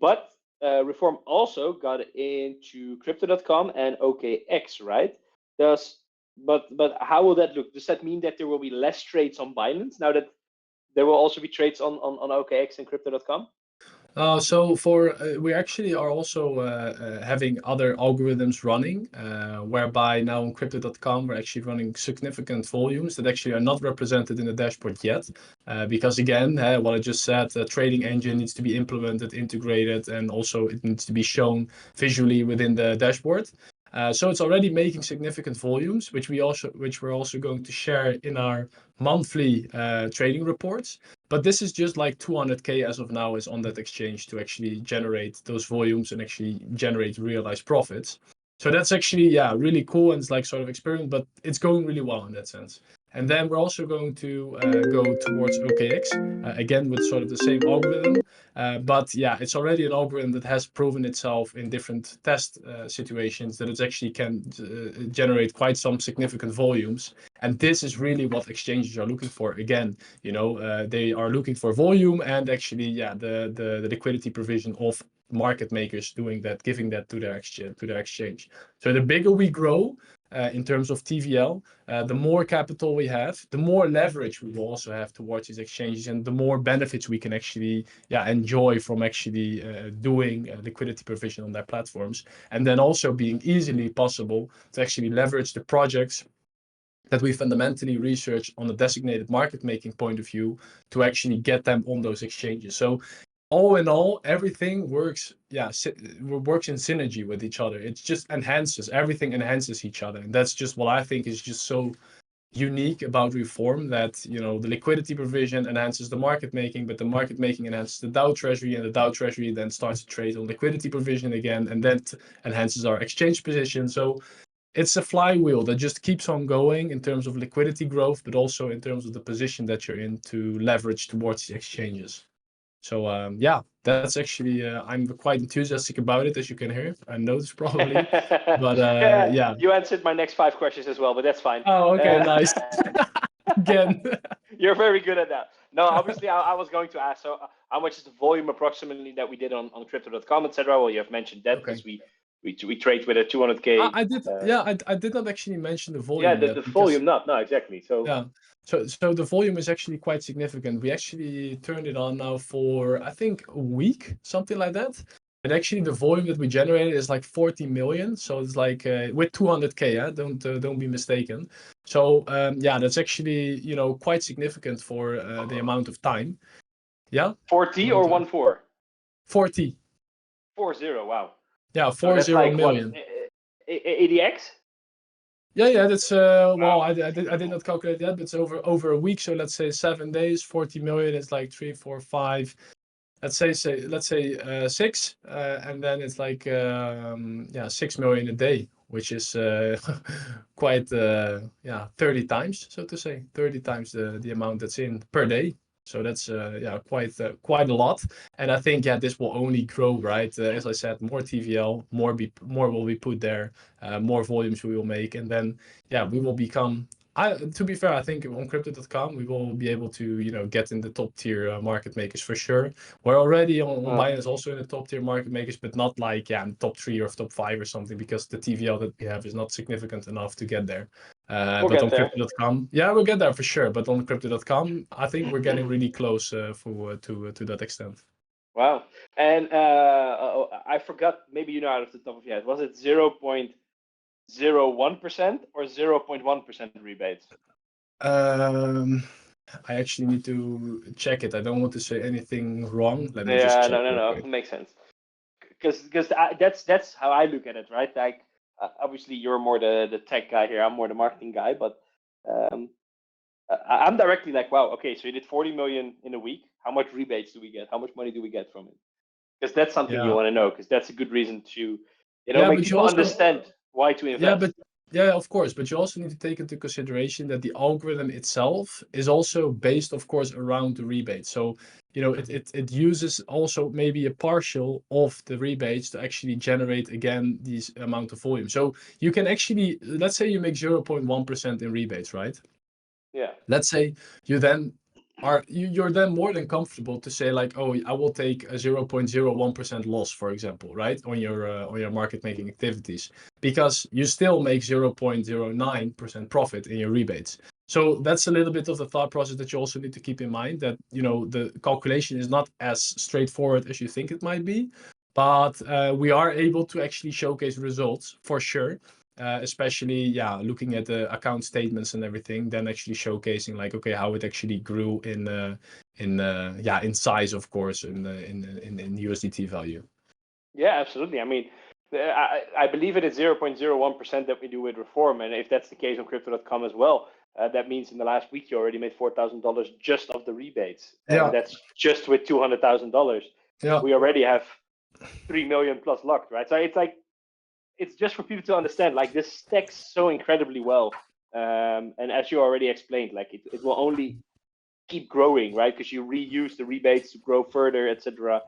But Reform also got into Crypto.com and OKX, right? But how will that look? Does that mean that there will be less trades on Binance now that there will also be trades on OKX and Crypto.com?
So for we actually are also having other algorithms running, whereby now on Crypto.com we're actually running significant volumes that actually are not represented in the dashboard yet, because again, what I just said, the trading engine needs to be implemented, integrated, and also it needs to be shown visually within the dashboard. So it's already making significant volumes, which we're also going to share in our monthly trading reports. But this is just like 200K as of now is on that exchange to actually generate those volumes and actually generate realized profits. So that's actually, yeah, really cool, and it's like sort of experiment, but it's going really well in that sense. And then we're also going to go towards OKX, again with sort of the same algorithm. But yeah, it's already an algorithm that has proven itself in different test situations that it actually can generate quite some significant volumes. And this is really what exchanges are looking for. Again, you know, they are looking for volume and actually, yeah, the liquidity provision of market makers doing that, giving that to their exchange. So the bigger we grow in terms of TVL, the more capital we have, the more leverage we will also have towards these exchanges, and the more benefits we can actually enjoy from actually doing liquidity provision on their platforms, and then also being easily possible to actually leverage the projects that we fundamentally research on a designated market making point of view to actually get them on those exchanges. So all in all, everything works works in synergy with each other. It just everything enhances each other, and that's just what I think is just so unique about reform, that the liquidity provision enhances the market making, but the market making enhances the DAO treasury, and the DAO treasury then starts to trade on liquidity provision again, and that enhances our exchange position. So it's a flywheel that just keeps on going in terms of liquidity growth, but also in terms of the position that you're in to leverage towards the exchanges. So that's actually I'm quite enthusiastic about it, as you can hear. I noticed probably, but yeah.
You answered my next 5 questions as well, but that's fine.
Oh, okay, nice. Again.
You're very good at that. No, obviously I was going to ask, so how much is the volume approximately that we did on crypto.com, etc. Well, you have mentioned that because we trade with a 200K.
I did, I did not actually mention the volume.
Yeah, the volume not, no, exactly. So
yeah, so the volume is actually quite significant. We actually turned it on now for I think a week, something like that. And actually, the volume that we generated is like 40 million. So it's like with 200K. Don't be mistaken. So that's actually quite significant for the amount of time. Yeah.
40 or 14?
40.
40. Wow.
Yeah, 40 million.
What, ADX?
Yeah, that's well, I did not calculate that, but it's over a week. So let's say 7 days, 40 million is like 3, 4, 5. Let's say 6, and then it's like 6 million a day, which is quite 30 times, so to say, 30 times the amount that's in per day. So that's quite a lot, and I think this will only grow, right? As I said, more TVL, more will be put there, more volumes we will make, and then we will become. To be fair, I think on crypto.com we will be able to get in the top tier market makers for sure. We're already on Binance also in the top tier market makers, but not like in the top 3 or top 5 or something, because the TVL that we have is not significant enough to get there. But on crypto.com, we'll get there for sure. But on crypto.com, I think we're getting really close to that extent.
Wow. And I forgot, maybe you know out of the top of your head, was it 0.01% or 0.1% rebates?
I actually need to check it. I don't want to say anything wrong. Let me just check.
No. It makes sense. Because that's how I look at it, right? Like, obviously you're more the tech guy here. I'm more the marketing guy, but I'm directly like, wow, okay, so you did 40 million in a week. How much rebates do we get? How much money do we get from it? Because that's something you want to know, because that's a good reason to, make people understand why to invest.
Yeah, of course, but you also need to take into consideration that the algorithm itself is also based, of course, around the rebate. So, it uses also maybe a partial of the rebates to actually generate again these amount of volume. So you can actually, let's say you make 0.1% in rebates, right?
Yeah.
Let's say you're then more than comfortable to say like, oh, I will take a 0.01% loss, for example, right, on your market making activities, because you still make 0.09% profit in your rebates. So that's a little bit of the thought process that you also need to keep in mind, that the calculation is not as straightforward as you think it might be, but we are able to actually showcase results for sure. Especially looking at the account statements and everything, then actually showcasing like, okay, how it actually grew in size, of course, in USDT value. Yeah,
absolutely. I mean, I believe it is 0.01% that we do with Reform, and if that's the case on crypto.com as well, that means in the last week you already made $4,000 just of the rebates, and that's just with $200,000.
Yeah,
we already have 3 million plus locked, right? So it's like, it's just for people to understand, like, this stacks so incredibly well, and as you already explained, like it will only keep growing, right? Because you reuse the rebates to grow further, etc.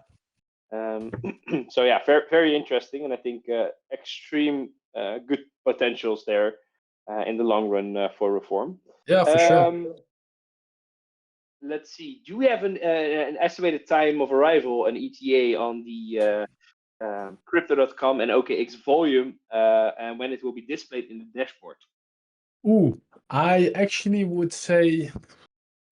So yeah, very interesting, and I think extreme good potentials there in the long run for Reform.
Yeah, for sure.
Let's see. Do we have an estimated time of arrival, an ETA on the crypto.com and OKX volume, and when it will be displayed in the dashboard?
Ooh, I actually would say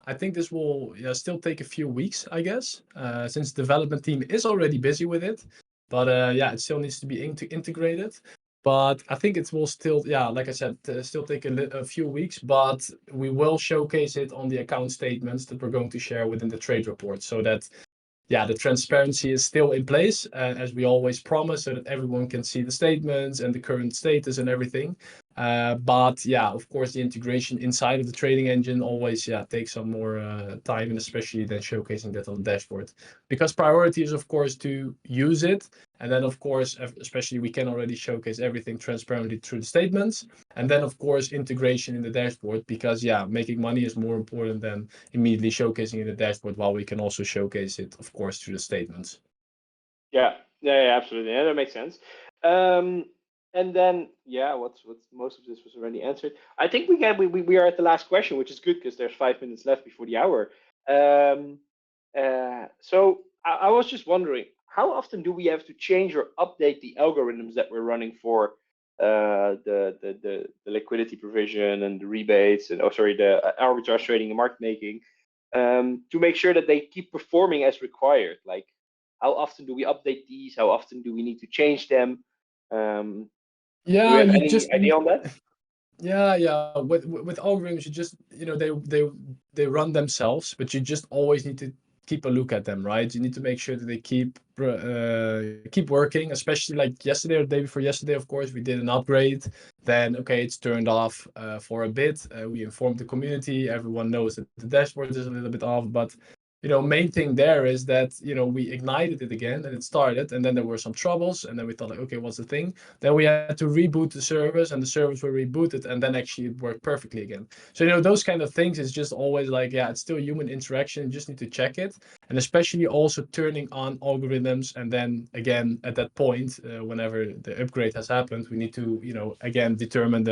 I think this will still take a few weeks, I guess, since the development team is already busy with it. But it still needs to be integrated. But I think it will still, like I said, still take a few weeks. But we will showcase it on the account statements that we're going to share within the trade report, so that the transparency is still in place, as we always promise, so that everyone can see the statements and the current status and everything. But of course, the integration inside of the trading engine always takes some more time, and especially then showcasing that on the dashboard. Because priority is, of course, to use it. And then, of course, especially we can already showcase everything transparently through the statements. And then, of course, integration in the dashboard, because making money is more important than immediately showcasing in the dashboard, while we can also showcase it, of course, through the statements.
Yeah, absolutely. Yeah, that makes sense. And then, what's most of this was already answered. I think we are at the last question, which is good because there's 5 minutes left before the hour. So I was just wondering, how often do we have to change or update the algorithms that we're running for the liquidity provision and the rebates and the arbitrage trading and market making, to make sure that they keep performing as required? Like, how often do we update these? How often do we need to change them? Do you have
You
any
just
idea on that?
with algorithms, you just they run themselves, but you just always need to keep a look at them, right? You need to make sure that they keep working, especially like yesterday or the day before yesterday. Of course, we did an upgrade. Then it's turned off for a bit. We informed the community. Everyone knows that the dashboard is a little bit off, but main thing there is that we ignited it again and it started, and then there were some troubles, and then we thought like, okay, what's the thing? Then we had to reboot the servers, and the servers were rebooted, and then actually it worked perfectly again. So those kind of things is just always like, it's still human interaction. You just need to check it, and especially also turning on algorithms, and then again at that point, whenever the upgrade has happened, we need to again determine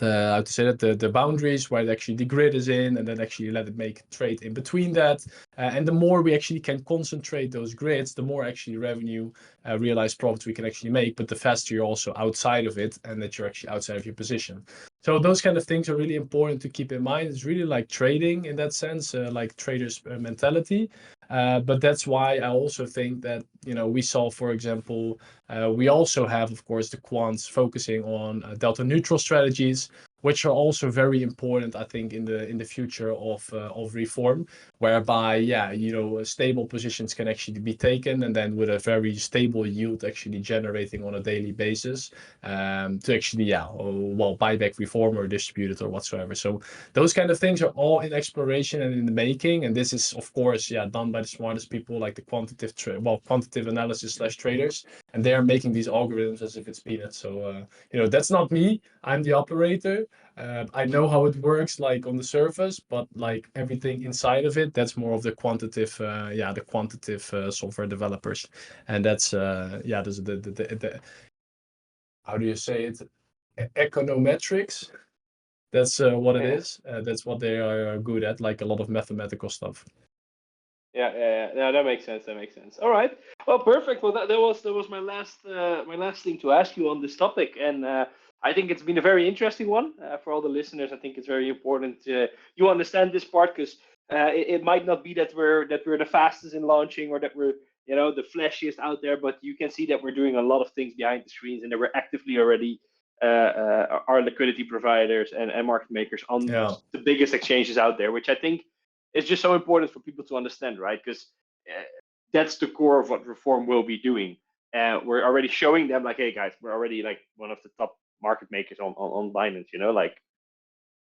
how to say that, the boundaries where actually the grid is in, and then actually let it make trade in between that. And the more we actually can concentrate those grids, the more actually revenue, realized profits we can actually make, but the faster you're also outside of it, and that you're actually outside of your position. So those kind of things are really important to keep in mind. It's really like trading in that sense, like traders mentality. But that's why I also think that we saw, for example, we also have, of course, the quants focusing on delta neutral strategies, which are also very important, I think, in the future of reform, whereby stable positions can actually be taken, and then with a very stable yield actually generating on a daily basis, to actually buy back reform or distribute it or whatsoever. So those kind of things are all in exploration and in the making, and this is, of course, done by the smartest people, like the quantitative analysis / traders, and they are making these algorithms as if it's peanuts. So that's not me. I'm the operator. I know how it works, like on the surface, but like everything inside of it, that's more of the quantitative software developers, and that's there's the how do you say it, econometrics. That's what it
Yeah.
is. That's what they are good at, like a lot of mathematical stuff.
Yeah. No, that makes sense. That makes sense. All right. Well, perfect. Well, that was my last thing to ask you on this topic, and I think it's been a very interesting one for all the listeners. I think it's very important you understand this part, because it might not be that we're the fastest in launching, or that we're the flashiest out there, but you can see that we're doing a lot of things behind the screens, and that we're actively already our liquidity providers and market makers on
Yeah.
the biggest exchanges out there, which I think it's just so important for people to understand, right? Because that's the core of what reform will be doing. We're already showing them like, hey guys, we're already like one of the top market makers on Binance. Like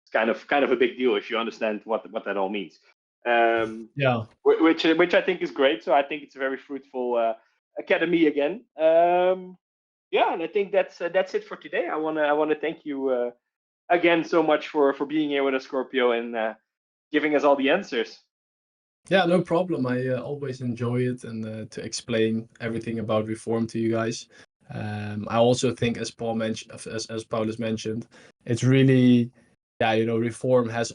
it's kind of a big deal if you understand what that all means.
Yeah.
Which I think is great. So I think it's a very fruitful academy again. And I think that's it for today. I wanna thank you again so much for being here with us, Scorpio, and giving us all the answers.
Yeah, no problem. I always enjoy it, and to explain everything about reform to you guys. I also think, as Paulus mentioned, it's really yeah, Reform has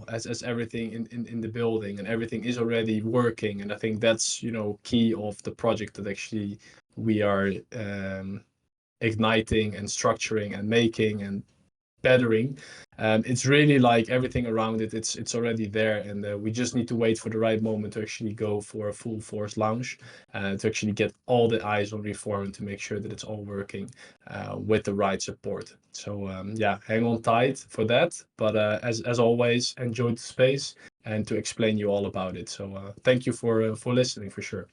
as everything in the building, and everything is already working. And I think that's, key of the project that actually we are igniting and structuring and making and bettering. It's really like everything around it. It's already there, and we just need to wait for the right moment to actually go for a full force launch, to actually get all the eyes on Reform and to make sure that it's all working with the right support. So yeah, hang on tight for that. But as always, enjoyed the space and to explain you all about it. So thank you for listening for sure.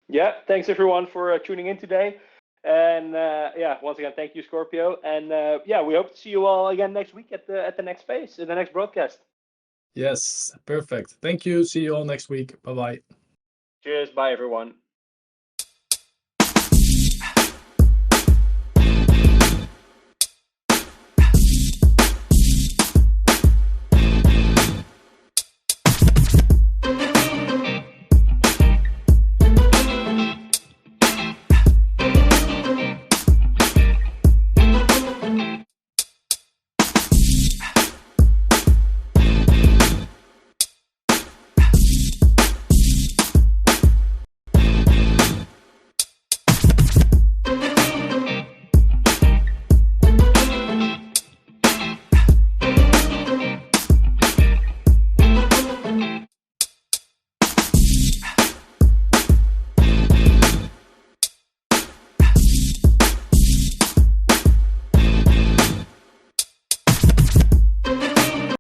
Yeah, thanks everyone for tuning in today. And yeah, once again, thank you, Scorpio. And yeah, we hope to see you all again next week at the next space, in the next broadcast.
Yes, perfect. Thank you. See you all next week. Bye bye.
Cheers. Bye, everyone.